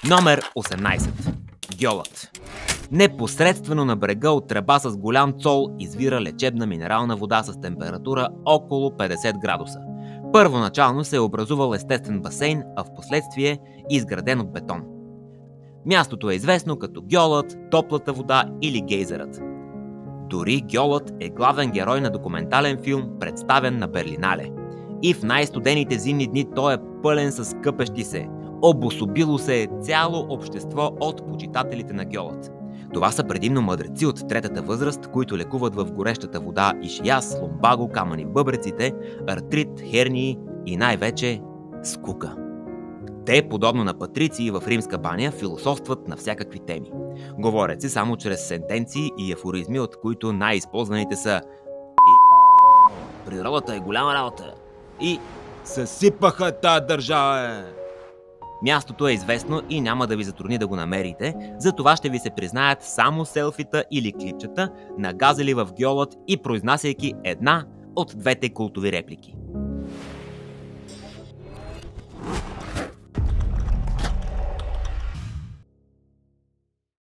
Номер 18. Гьолът. Непосредствено на брега от тръба с голям цол извира лечебна минерална вода с температура около 50 градуса. Първоначално се е образувал естествен басейн, а в последствие изграден от бетон. Мястото е известно като гьолът, топлата вода или гейзерът. Дори гьолът е главен герой на документален филм, представен на Берлинале. И в най-студените зимни дни той е пълен с къпещи се. Обособило се е цяло общество от почитателите на гьолът. Това са предимно мъдреци от третата възраст, които лекуват в горещата вода ишияс, ломбаго, камъни в бъбреците, артрит, хернии и най-вече скука. Те, подобно на патриции в римска баня, философстват на всякакви теми. Говорят си само чрез сентенции и афоризми, от които най-използваните са природата е голяма работа и съсипаха тази държава. Мястото е известно и няма да ви затрудни да го намерите, затова ще ви се признаят само селфита или клипчета, нагазали в гьолът и произнасяйки една от двете култови реплики.